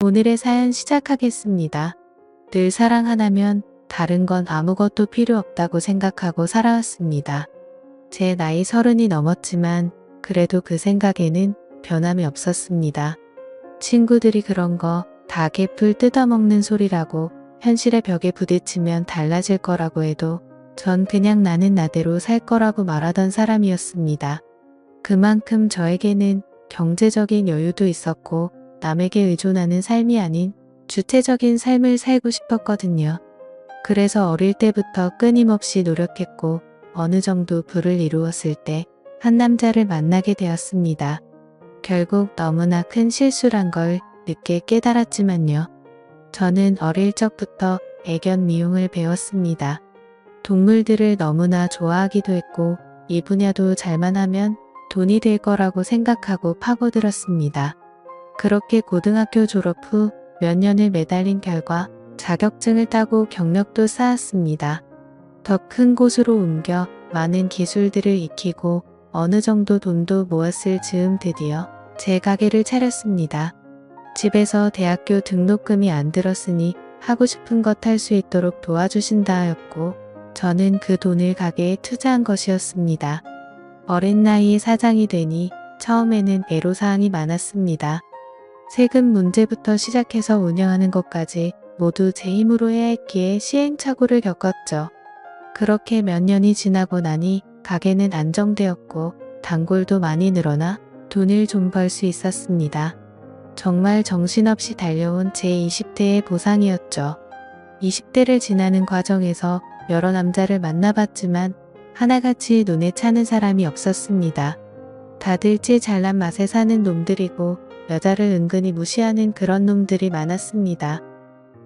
오늘의 사연 시작하겠습니다. 늘 사랑 하나면 다른 건 아무것도 필요 없다고 생각하고 살아왔습니다. 제 나이 30이 넘었지만 그래도 그 생각에는 변함이 없었습니다. 친구들이 그런 거 다 개풀 뜯어먹는 소리라고 현실의 벽에 부딪히면 달라질 거라고 해도 전 그냥 나는 나대로 살 거라고 말하던 사람이었습니다. 그만큼 저에게는 경제적인 여유도 있었고 남에게 의존하는 삶이 아닌 주체적인 삶을 살고 싶었거든요. 그래서 어릴 때부터 끊임없이 노력했고 어느 정도 부를 이루었을 때 한 남자를 만나게 되었습니다. 결국 너무나 큰 실수란 걸 늦게 깨달았지만요. 저는 어릴 적부터 애견 미용을 배웠습니다. 동물들을 너무나 좋아하기도 했고 이 분야도 잘만 하면 돈이 될 거라고 생각하고 파고들었습니다. 그렇게 고등학교 졸업 후 몇 년을 매달린 결과 자격증을 따고 경력도 쌓았습니다. 더 큰 곳으로 옮겨 많은 기술들을 익히고 어느 정도 돈도 모았을 즈음 드디어 제 가게를 차렸습니다. 집에서 대학교 등록금이 안 들었으니 하고 싶은 것 할 수 있도록 도와주신다 하였고 저는 그 돈을 가게에 투자한 것이었습니다. 어린 나이에 사장이 되니 처음에는 애로사항이 많았습니다. 세금 문제부터 시작해서 운영하는 것까지 모두 제 힘으로 해야 했기에 시행착오를 겪었죠. 그렇게 몇 년이 지나고 나니 가게는 안정되었고 단골도 많이 늘어나 돈을 좀 벌 수 있었습니다. 정말 정신없이 달려온 제 20대의 보상이었죠. 20대를 지나는 과정에서 여러 남자를 만나봤지만 하나같이 눈에 차는 사람이 없었습니다. 다들 찌 잘난 맛에 사는 놈들이고 여자를 은근히 무시하는 그런 놈들이 많았습니다.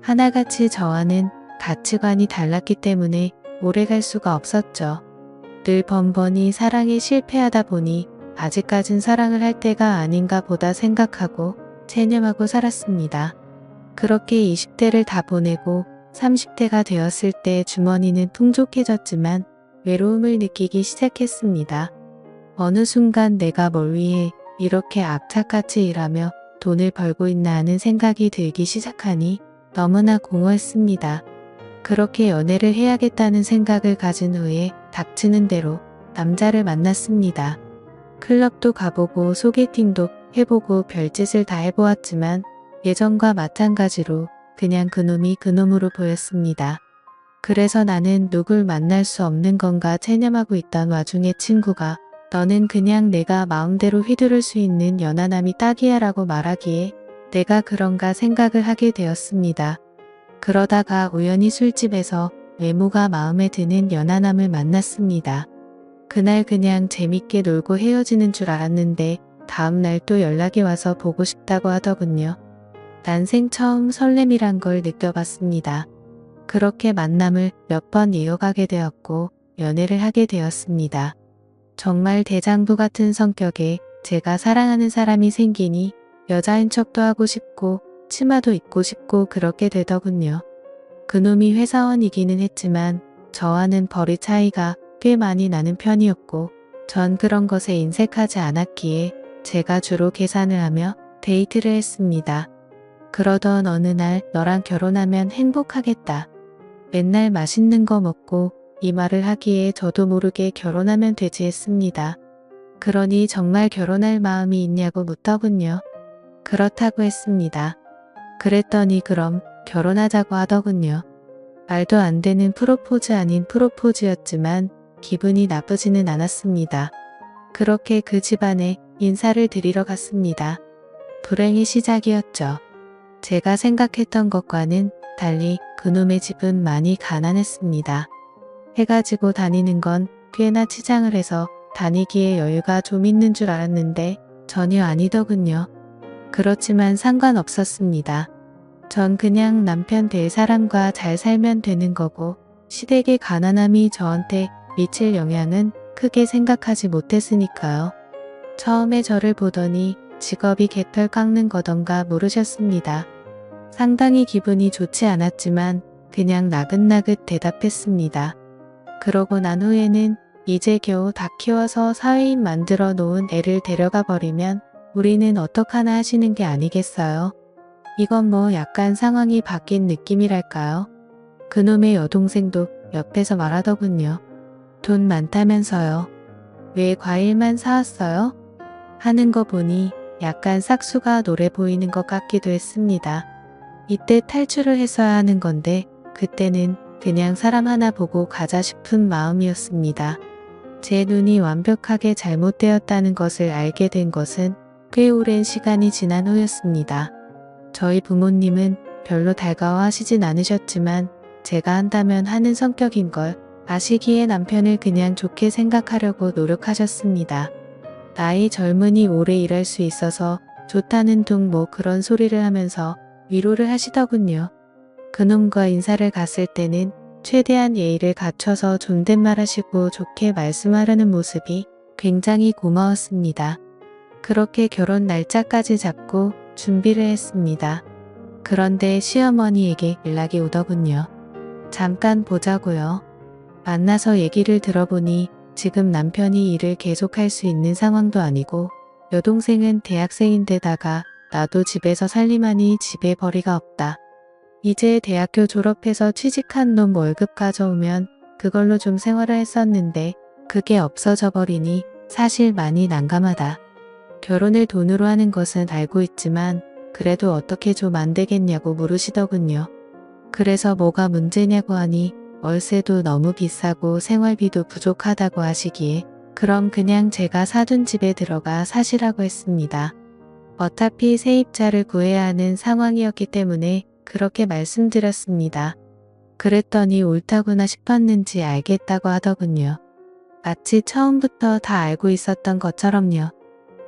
하나같이 저와는 가치관이 달랐기 때문에 오래 갈 수가 없었죠. 늘 번번이 사랑에 실패하다 보니 아직까진 사랑을 할 때가 아닌가 보다 생각하고 체념하고 살았습니다. 그렇게 20대를 다 보내고 30대가 되었을 때 주머니는 풍족해졌지만 외로움을 느끼기 시작했습니다. 어느 순간 내가 뭘 위해 이렇게 악착같이 일하며 돈을 벌고 있나 하는 생각이 들기 시작하니 너무나 공허했습니다. 그렇게 연애를 해야겠다는 생각을 가진 후에 닥치는 대로 남자를 만났습니다. 클럽도 가보고 소개팅도 해보고 별짓을 다 해보았지만 예전과 마찬가지로 그냥 그놈이 그놈으로 보였습니다. 그래서 나는 누굴 만날 수 없는 건가 체념하고 있던 와중에 친구가 너는 그냥 내가 마음대로 휘두를 수 있는 연하남이 딱이야 라고 말하기에 내가 그런가 생각을 하게 되었습니다. 그러다가 우연히 술집에서 외모가 마음에 드는 연하남을 만났습니다. 그날 그냥 재밌게 놀고 헤어지는 줄 알았는데 다음날 또 연락이 와서 보고 싶다고 하더군요. 난생 처음 설렘이란 걸 느껴봤습니다. 그렇게 만남을 몇 번 이어가게 되었고 연애를 하게 되었습니다. 정말 대장부 같은 성격에 제가 사랑하는 사람이 생기니 여자인 척도 하고 싶고 치마도 입고 싶고 그렇게 되더군요. 그놈이 회사원이기는 했지만 저와는 벌이 차이가 꽤 많이 나는 편이었고 전 그런 것에 인색하지 않았기에 제가 주로 계산을 하며 데이트를 했습니다. 그러던 어느 날 너랑 결혼하면 행복하겠다. 맨날 맛있는 거 먹고 이 말을 하기에 저도 모르게 결혼하면 되지 했습니다. 그러니 정말 결혼할 마음이 있냐고 묻더군요. 그렇다고 했습니다. 그랬더니 그럼 결혼하자고 하더군요. 말도 안 되는 프로포즈 아닌 프로포즈였지만 기분이 나쁘지는 않았습니다. 그렇게 그 집안에 인사를 드리러 갔습니다. 불행의 시작이었죠. 제가 생각했던 것과는 달리 그놈의 집은 많이 가난했습니다. 해가 지고 다니는 건 꽤나 치장을 해서 다니기에 여유가 좀 있는 줄 알았는데 전혀 아니더군요. 그렇지만 상관없었습니다. 전 그냥 남편 될 사람과 잘 살면 되는 거고 시댁의 가난함이 저한테 미칠 영향은 크게 생각하지 못했으니까요. 처음에 저를 보더니 직업이 개털 깎는 거던가 물으셨습니다. 상당히 기분이 좋지 않았지만 그냥 나긋나긋 대답했습니다. 그러고 난 후에는 이제 겨우 다 키워서 사회인 만들어 놓은 애를 데려가 버리면 우리는 어떡하나 하시는 게 아니겠어요? 이건 뭐 약간 상황이 바뀐 느낌이랄까요? 그놈의 여동생도 옆에서 말하더군요. 돈 많다면서요. 왜 과일만 사왔어요? 하는 거 보니 약간 싹수가 노래 보이는 것 같기도 했습니다. 이때 탈출을 했어야 하는 건데 그때는 그냥 사람 하나 보고 가자 싶은 마음이었습니다. 제 눈이 완벽하게 잘못되었다는 것을 알게 된 것은 꽤 오랜 시간이 지난 후였습니다. 저희 부모님은 별로 달가워하시진 않으셨지만 제가 한다면 하는 성격인 걸 아시기에 남편을 그냥 좋게 생각하려고 노력하셨습니다. 나이 젊으니 오래 일할 수 있어서 좋다는 둥 뭐 그런 소리를 하면서 위로를 하시더군요. 그놈과 인사를 갔을 때는 최대한 예의를 갖춰서 존댓말하시고 좋게 말씀하려는 모습이 굉장히 고마웠습니다. 그렇게 결혼 날짜까지 잡고 준비를 했습니다. 그런데 시어머니에게 연락이 오더군요. 잠깐 보자고요. 만나서 얘기를 들어보니 지금 남편이 일을 계속할 수 있는 상황도 아니고 여동생은 대학생인데다가 나도 집에서 살림하니 집에 벌이가 없다. 이제 대학교 졸업해서 취직한 놈 월급 가져오면 그걸로 좀 생활을 했었는데 그게 없어져 버리니 사실 많이 난감하다. 결혼을 돈으로 하는 것은 알고 있지만 그래도 어떻게 좀 안 되겠냐고 물으시더군요. 그래서 뭐가 문제냐고 하니 월세도 너무 비싸고 생활비도 부족하다고 하시기에 그럼 그냥 제가 사둔 집에 들어가 사시라고 했습니다. 어차피 세입자를 구해야 하는 상황이었기 때문에 그렇게 말씀드렸습니다. 그랬더니 옳다구나 싶었는지 알겠다고 하더군요. 마치 처음부터 다 알고 있었던 것처럼요.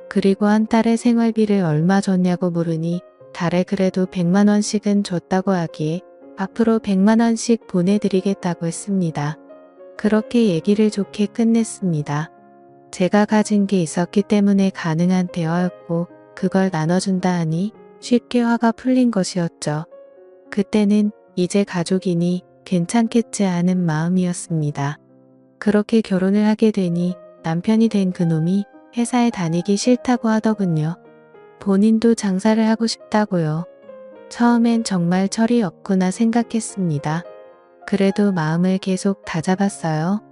그리고 한 달에 생활비를 얼마 줬냐고 물으니 달에 그래도 100만 원씩은 줬다고 하기에 앞으로 100만 원씩 보내드리겠다고 했습니다. 그렇게 얘기를 좋게 끝냈습니다. 제가 가진 게 있었기 때문에 가능한 대화였고 그걸 나눠준다 하니 쉽게 화가 풀린 것이었죠. 그때는 이제 가족이니 괜찮겠지 하는 마음이었습니다. 그렇게 결혼을 하게 되니 남편이 된 그놈이 회사에 다니기 싫다고 하더군요. 본인도 장사를 하고 싶다고요. 처음엔 정말 철이 없구나 생각했습니다. 그래도 마음을 계속 다잡았어요.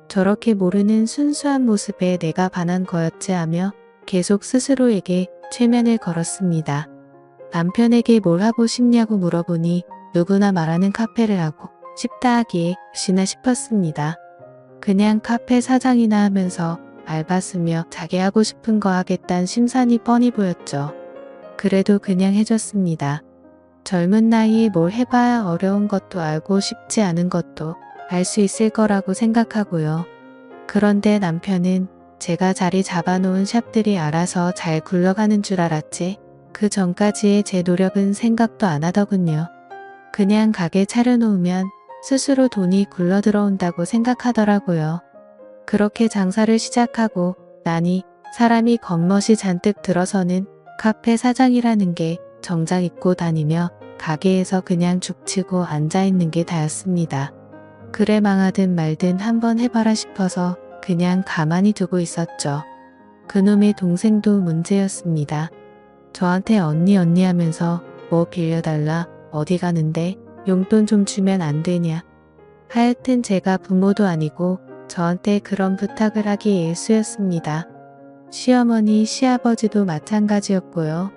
저렇게 모르는 순수한 모습에 내가 반한 거였지 하며 계속 스스로에게 최면을 걸었습니다. 남편에게 뭘 하고 싶냐고 물어보니 누구나 말하는 카페를 하고 싶다 하기에 혹시나 싶었습니다. 그냥 카페 사장이나 하면서 알바 쓰며 자기 하고 싶은 거 하겠다는 심산이 뻔히 보였죠. 그래도 그냥 해줬습니다. 젊은 나이에 뭘 해봐야 어려운 것도 알고 쉽지 않은 것도 알 수 있을 거라고 생각하고요. 그런데 남편은 제가 자리 잡아놓은 샵들이 알아서 잘 굴러가는 줄 알았지 그 전까지의 제 노력은 생각도 안 하더군요. 그냥 가게 차려놓으면 스스로 돈이 굴러 들어온다고 생각하더라고요. 그렇게 장사를 시작하고 나니 사람이 겉멋이 잔뜩 들어서는 카페 사장이라는 게 정장 입고 다니며 가게에서 그냥 죽치고 앉아있는 게 다였습니다. 그래 망하든 말든 한번 해봐라 싶어서 그냥 가만히 두고 있었죠. 그놈의 동생도 문제였습니다. 저한테 언니 하면서 뭐 빌려달라 어디 가는데 용돈 좀 주면 안 되냐. 하여튼 제가 부모도 아니고 저한테 그런 부탁을 하기 일쑤였습니다. 시어머니 시아버지도 마찬가지였고요.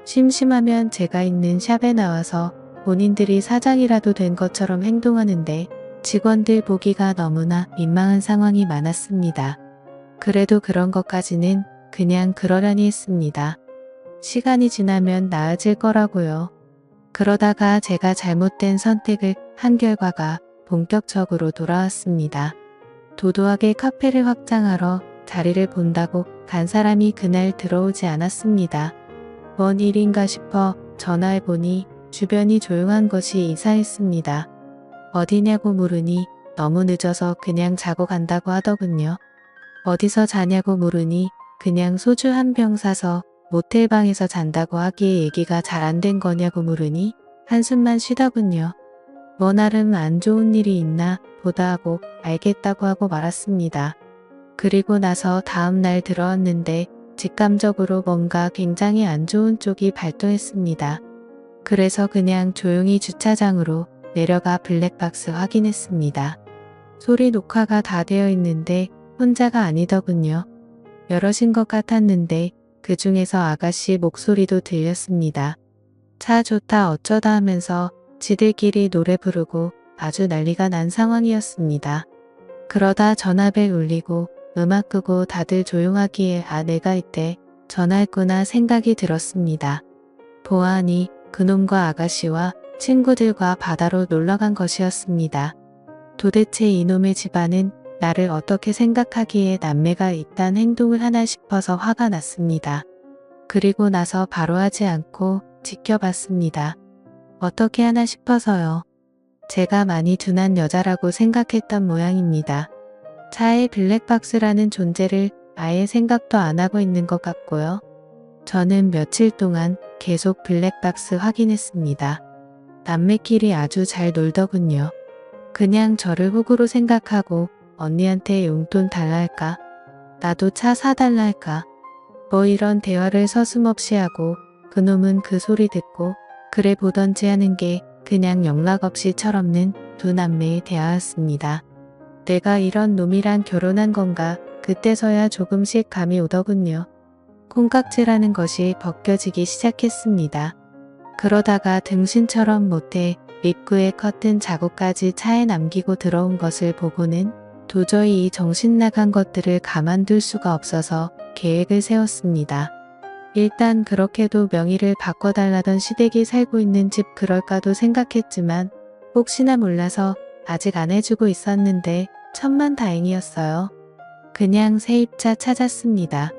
심심하면 제가 있는 샵에 나와서 본인들이 사장이라도 된 것처럼 행동하는데 직원들 보기가 너무나 민망한 상황이 많았습니다. 그래도 그런 것까지는 그냥 그러려니 했습니다. 시간이 지나면 나아질 거라고요. 그러다가 제가 잘못된 선택을 한 결과가 본격적으로 돌아왔습니다. 도도하게 카페를 확장하러 자리를 본다고 간 사람이 그날 들어오지 않았습니다. 뭔 일인가 싶어 전화해보니 주변이 조용한 것이 이상했습니다. 어디냐고 물으니 너무 늦어서 그냥 자고 간다고 하더군요. 어디서 자냐고 물으니 그냥 소주 한 병 사서 모텔방에서 잔다고 하기에 얘기가 잘 안 된 거냐고 물으니 한숨만 쉬더군요. 뭐 나름 안 좋은 일이 있나 보다 하고 알겠다고 하고 말았습니다. 그리고 나서 다음 날 들어왔는데 직감적으로 뭔가 굉장히 안 좋은 쪽이 발동했습니다. 그래서 그냥 조용히 주차장으로 내려가 블랙박스 확인했습니다. 소리 녹화가 다 되어 있는데 혼자가 아니더군요. 여럿인 것 같았는데 그 중에서 아가씨 목소리도 들렸습니다. 차 좋다 어쩌다 하면서 지들끼리 노래 부르고 아주 난리가 난 상황이었습니다. 그러다 전화벨 울리고 음악 끄고 다들 조용하기에 아 내가 이때 전화했구나 생각이 들었습니다. 보아하니 그놈과 아가씨와 친구들과 바다로 놀러간 것이었습니다. 도대체 이놈의 집안은 나를 어떻게 생각하기에 남매가 이딴 행동을 하나 싶어서 화가 났습니다. 그리고 나서 바로 하지 않고 지켜봤습니다. 어떻게 하나 싶어서요. 제가 많이 둔한 여자라고 생각했던 모양입니다. 차에 블랙박스라는 존재를 아예 생각도 안 하고 있는 것 같고요. 저는 며칠 동안 계속 블랙박스 확인했습니다. 남매끼리 아주 잘 놀더군요. 그냥 저를 호구로 생각하고 언니한테 용돈 달라 할까? 나도 차 사달라 할까? 뭐 이런 대화를 서슴없이 하고 그놈은 그 소리 듣고 그래 보던지 하는 게 그냥 영락 없이 철없는 두 남매의 대화였습니다. 내가 이런 놈이랑 결혼한 건가 그때서야 조금씩 감이 오더군요. 콩깍지라는 것이 벗겨지기 시작했습니다. 그러다가 등신처럼 못해 입구에 커튼 자국까지 차에 남기고 들어온 것을 보고는 도저히 이 정신 나간 것들을 가만둘 수가 없어서 계획을 세웠습니다. 일단 그렇게도 명의를 바꿔달라던 시댁이 살고 있는 집 그럴까도 생각했지만 혹시나 몰라서 아직 안 해주고 있었는데 천만다행이었어요. 그냥 세입자 찾았습니다.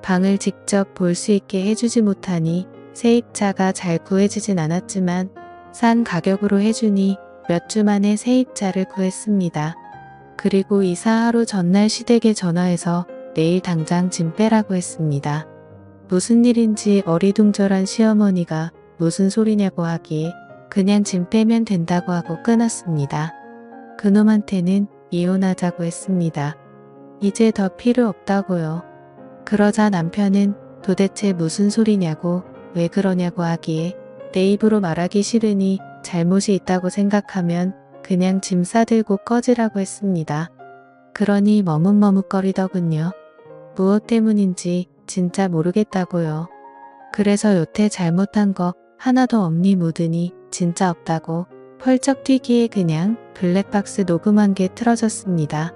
방을 직접 볼 수 있게 해주지 못하니 세입자가 잘 구해지진 않았지만 싼 가격으로 해주니 몇 주 만에 세입자를 구했습니다. 그리고 이사 하루 전날 시댁에 전화해서 내일 당장 짐 빼라고 했습니다. 무슨 일인지 어리둥절한 시어머니가 무슨 소리냐고 하기에 그냥 짐 빼면 된다고 하고 끊었습니다. 그놈한테는 이혼하자고 했습니다. 이제 더 필요 없다고요. 그러자 남편은 도대체 무슨 소리냐고 왜 그러냐고 하기에 내 입으로 말하기 싫으니 잘못이 있다고 생각하면 그냥 짐 싸들고 꺼지라고 했습니다. 그러니 머뭇머뭇거리더군요. 무엇 때문인지 진짜 모르겠다고요. 그래서 여태 잘못한 거 하나도 없니 묻으니 진짜 없다고 펄쩍 뛰기에 그냥 블랙박스 녹음한 게 틀어졌습니다.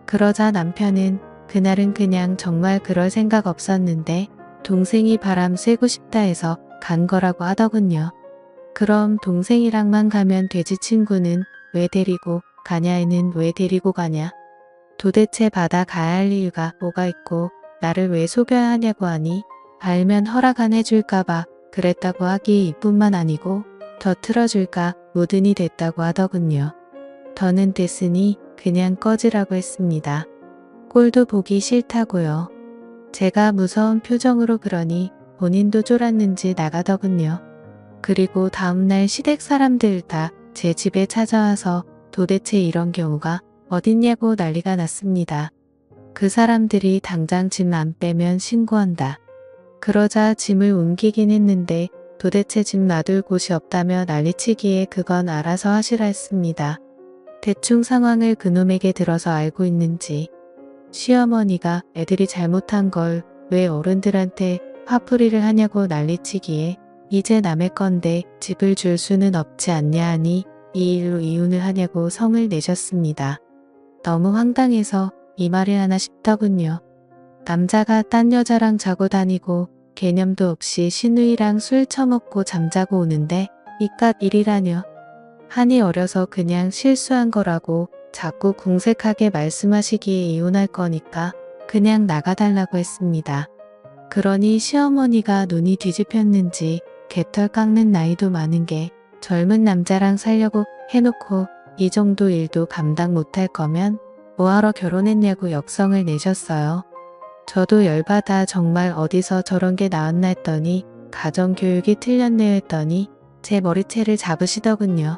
그러자 남편은 그날은 그냥 정말 그럴 생각 없었는데 동생이 바람 쐬고 싶다 해서 간 거라고 하더군요. 그럼 동생이랑만 가면 되지 친구는 왜 데리고 가냐에는 왜 데리고 가냐? 도대체 바다 가야 할 이유가 뭐가 있고 나를 왜 속여야 하냐고 하니 알면 허락 안 해줄까봐 그랬다고 하기에 이뿐만 아니고 더 틀어줄까 무든이 됐다고 하더군요. 더는 됐으니 그냥 꺼지라고 했습니다. 꼴도 보기 싫다고요. 제가 무서운 표정으로 그러니 본인도 쫄았는지 나가더군요. 그리고 다음날 시댁 사람들 다 제 집에 찾아와서 도대체 이런 경우가 어딨냐고 난리가 났습니다. 그 사람들이 당장 짐 안 빼면 신고한다. 그러자 짐을 옮기긴 했는데 도대체 짐 놔둘 곳이 없다며 난리치기에 그건 알아서 하시라 했습니다. 대충 상황을 그놈에게 들어서 알고 있는지 시어머니가 애들이 잘못한 걸 왜 어른들한테 화풀이를 하냐고 난리치기에 이제 남의 건데 집을 줄 수는 없지 않냐 하니 이 일로 이혼을 하냐고 성을 내셨습니다. 너무 황당해서 이 말을 하나 싶더군요. 남자가 딴 여자랑 자고 다니고 개념도 없이 시누이랑 술 처먹고 잠자고 오는데 이깟 일이라뇨. 한이 어려서 그냥 실수한 거라고 자꾸 궁색하게 말씀하시기에 이혼할 거니까 그냥 나가달라고 했습니다. 그러니 시어머니가 눈이 뒤집혔는지 개털 깎는 나이도 많은 게 젊은 남자랑 살려고 해놓고 이 정도 일도 감당 못할 거면 뭐하러 결혼했냐고 역성을 내셨어요. 저도 열받아 정말 어디서 저런 게 나왔나 했더니 가정교육이 틀렸네요 했더니 제 머리채를 잡으시더군요.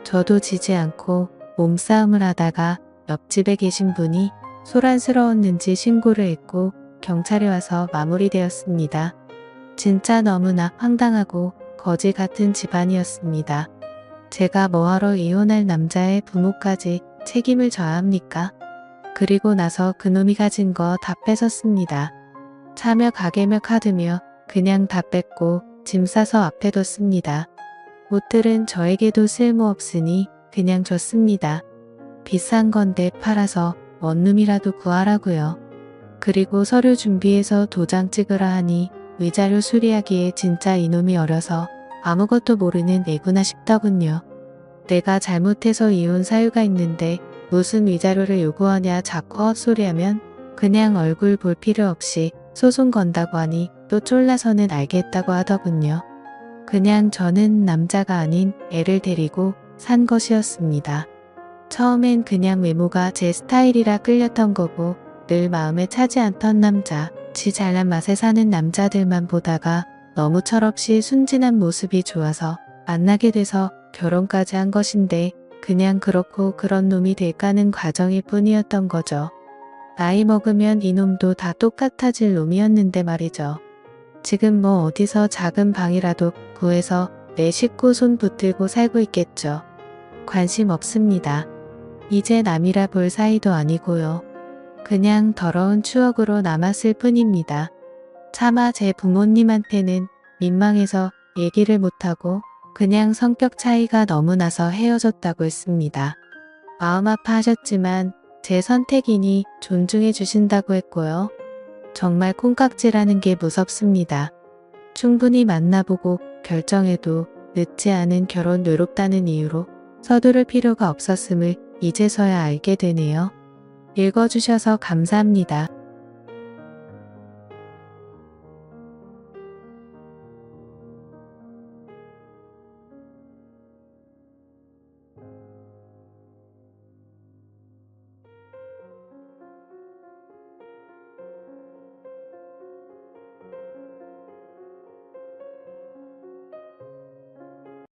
저도 지지 않고 몸싸움을 하다가 옆집에 계신 분이 소란스러웠는지 신고를 했고 경찰이 와서 마무리되었습니다. 진짜 너무나 황당하고 거지 같은 집안이었습니다. 제가 뭐하러 이혼할 남자의 부모까지 책임을 져야 합니까? 그리고 나서 그놈이 가진 거 다 뺏었습니다. 차며 가게며 카드며 그냥 다 뺏고 짐 싸서 앞에 뒀습니다. 옷들은 저에게도 쓸모없으니 그냥 줬습니다. 비싼 건데 팔아서 원룸이라도 구하라고요. 그리고 서류 준비해서 도장 찍으라 하니 위자료 수리하기에 진짜 이놈이 어려서 아무것도 모르는 애구나 싶더군요. 내가 잘못해서 이혼 사유가 있는데 무슨 위자료를 요구하냐 자꾸 헛소리하면 그냥 얼굴 볼 필요 없이 소송 건다고 하니 또 쫄라서는 알겠다고 하더군요. 그냥 저는 남자가 아닌 애를 데리고 산 것이었습니다. 처음엔 그냥 외모가 제 스타일이라 끌렸던 거고 늘 마음에 차지 않던 남자, 지 잘난 맛에 사는 남자들만 보다가 너무 철없이 순진한 모습이 좋아서 만나게 돼서 결혼까지 한 것인데 그냥 그렇고 그런 놈이 될까는 과정일 뿐이었던 거죠. 나이 먹으면 이놈도 다 똑같아질 놈이었는데 말이죠. 지금 뭐 어디서 작은 방이라도 구해서 내 식구 손 붙들고 살고 있겠죠. 관심 없습니다. 이제 남이라 볼 사이도 아니고요. 그냥 더러운 추억으로 남았을 뿐입니다. 차마 제 부모님한테는 민망해서 얘기를 못하고 그냥 성격 차이가 너무 나서 헤어졌다고 했습니다. 마음 아파하셨지만 제 선택이니 존중해 주신다고 했고요. 정말 콩깍지라는 게 무섭습니다. 충분히 만나보고 결정해도 늦지 않은 결혼 외롭다는 이유로 서두를 필요가 없었음을 이제서야 알게 되네요. 읽어주셔서 감사합니다.